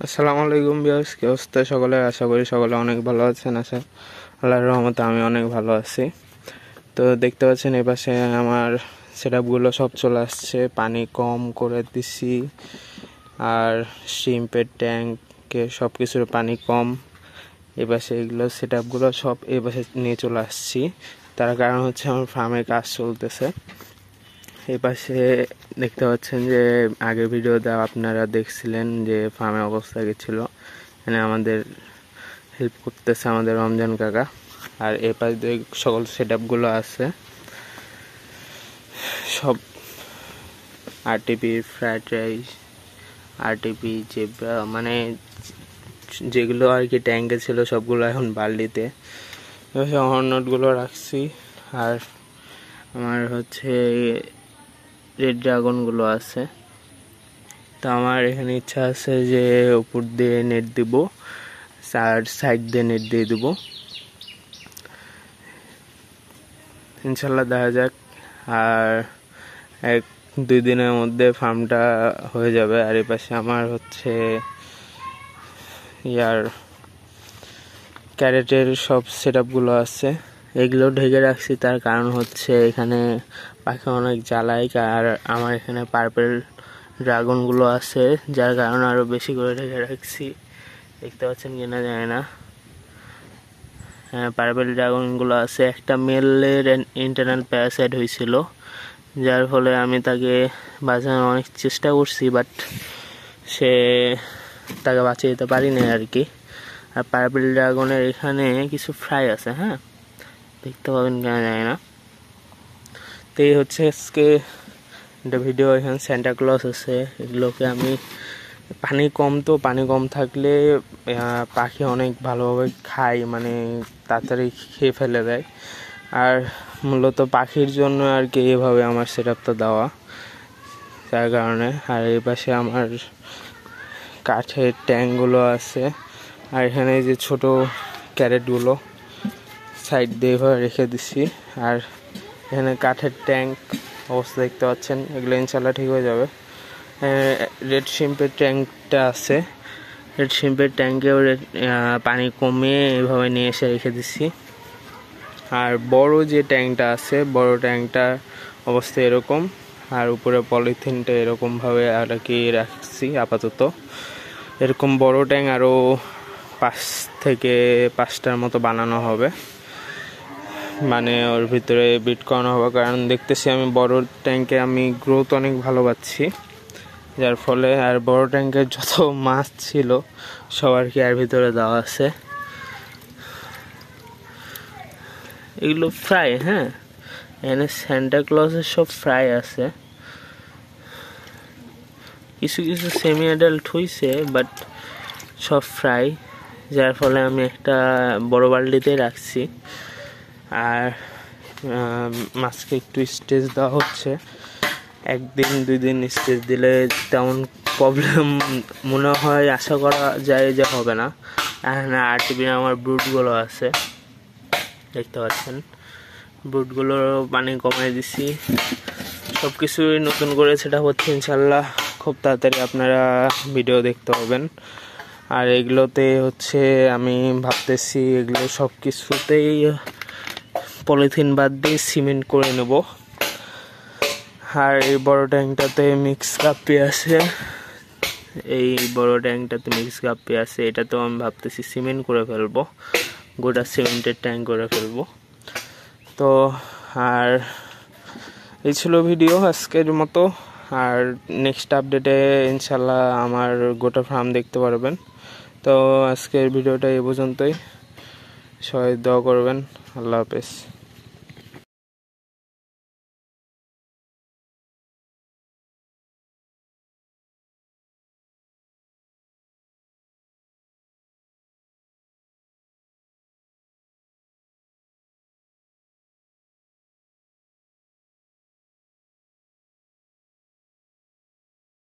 আসসালামু আলাইকুম ভিউয়ার্স, কি অবস্থা সকলের? আশা করি সকলে অনেক ভালো আছেন। আল্লাহর রহমতে আমি অনেক ভালো আছি। তো দেখতে পাচ্ছেন এই পাশে আমার সেটআপগুলো সব চলে আসছে। পানি কম করে দিছি, আর শিম্পের ট্যাঙ্কে সব কিছুর পানি কম। এই পাশে এগুলো সেটআপগুলো সব এই পাশে নিয়ে চলে আসছি। তার কারণ হচ্ছে আমার ফার্মে কাজ চলতেছে। এই পাশে দেখতে পাচ্ছেন যে আগের ভিডিওতে আপনারা দেখছিলেন যে ফার্মের অবস্থা গেছিলো। এখানে আমাদের হেল্প করতেছে আমাদের রমজান কাকা। আর এই পাশে সকল সেটআপগুলো আছে, সব RTP fried rice, RTP zebra, মানে যেগুলো আর কি ট্যাঙ্কে ছিল সবগুলো এখন বাল্টিতে। হর্নটগুলো রাখছি। আর আমার হচ্ছে রেড ড্রাগনগুলো আছে। তো আমার এখানে ইচ্ছা আছে যে উপর দিয়ে নেট দিব, আর সাইড দিয়ে নেট দিয়ে দিব। ইনশাল্লাহ দেখা যাক, আর 1-2 দিনের মধ্যে ফার্মটা হয়ে যাবে। আর এই পাশে আমার হচ্ছে ক্যারেটের সব সেটআপগুলো আছে, এগুলো ঢেকে রাখছি। তার কারণ হচ্ছে এখানে পাখি অনেক জ্বালায়, আর আমার এখানে পার্পেল ড্রাগনগুলো আছে, যার কারণে আরও বেশি করে ঢেকে রাখছি। দেখতে পাচ্ছেন কিনা জানি না। হ্যাঁ, পার্পেল ড্রাগনগুলো আছে। একটা মেলের ইন্টারনাল প্যারাসাইট হয়েছিল, যার ফলে আমি তাকে বাঁচানোর অনেক চেষ্টা করছি, বাট তাকে বাঁচিয়ে দিতে পারি না আর কি। আর পার্পেল ড্রাগনের এখানে কিছু ফ্রাই আছে, হ্যাঁ, দেখতে পাবেন কেন জানি না। তো এই হচ্ছে আজকে একটা ভিডিও। এখানে স্যান্টা ক্লজ আছে, এগুলোকে আমি পানি কম থাকলে পাখি অনেক ভালোভাবে খায়, মানে তাড়াতাড়ি খেয়ে ফেলে দেয়। আর মূলত পাখির জন্য আর কি এভাবে আমার সেটআপটা দেওয়া, যার কারণে। আর এই পাশে আমার কাঠের ট্যাঙ্কগুলো আছে, আর এখানে যে ছোট ক্যারেটগুলো সাইড দিয়ে এভাবে রেখে দিছি। আর এখানে কাঠের ট্যাঙ্ক অবস্থা দেখতে পাচ্ছেন, এগুলো ইনশাল্লাহ ঠিক হয়ে যাবে। রেড শিম্পের ট্যাঙ্কটা আছে, রেড শিম্পের ট্যাঙ্কেও পানি কমিয়ে এভাবে নিয়ে এসে রেখে দিচ্ছি। আর বড় যে ট্যাঙ্কটা আছে, বড় ট্যাঙ্কটার অবস্থা এরকম, আর উপরে পলিথিনটা এরকমভাবে আর কি রাখছি আপাতত। এরকম বড় ট্যাঙ্ক আরও 5 থেকে 5টার মতো বানানো হবে, মানে ওর ভিতরে বিট করানো হবে। কারণ দেখতেছি আমি বড় ট্যাঙ্কে আমি গ্রোথ অনেক ভালো পাচ্ছি, যার ফলে। আর বড় ট্যাঙ্কের যত মাছ ছিল সব আর কি এর ভিতরে দেওয়া আছে। এগুলো ফ্রাই, হ্যাঁ, এখানে স্যান্টা ক্লজের সব ফ্রাই আছে। কিছু কিছু সেমি অ্যাডাল্ট হয়েছে, বাট সব ফ্রাই, যার ফলে আমি একটা বড় বালতিতে রাখছি। আর মাছকে একটু স্টেজ দেওয়া হচ্ছে, 1-2 দিন স্টেজ দিলে তেমন প্রবলেম মনে হয়, আশা করা যায় যে হবে না। এখানে আরটিপি আমার ব্রুটগুলো আছে, দেখতে পাচ্ছেন। ব্রুটগুলোর পানি কমাই দিছি, সব কিছুই নতুন করে সেটা হচ্ছে। ইনশাল্লাহ খুব তাড়াতাড়ি আপনারা ভিডিও দেখতে পাবেন। আর এগুলোতে হচ্ছে আমি ভাবতেছি এগুলো সব কিছুতেই পলিথিন বাদ দিয়ে সিমেন্ট করে নেব। আর এই বড় ট্যাঙ্কটাতে মিক্স গাপ্পি আছে, এই বড় ট্যাঙ্কটাতে মিক্স গাপ্পি আছে, এটাতেও আমি ভাবতেছি সিমেন্ট করে ফেলবো, গোটা সিমেন্টের ট্যাঙ্ক করে ফেলবো। তো আর এই ছিল ভিডিও আজকের মতো। আর নেক্সট আপডেটে ইনশাল্লাহ আমার গোটা ফার্ম দেখতে পারবেন। তো আজকের ভিডিওটা এই পর্যন্তই, সবাই দোয়া করবেন। আল্লাহ হাফেজ।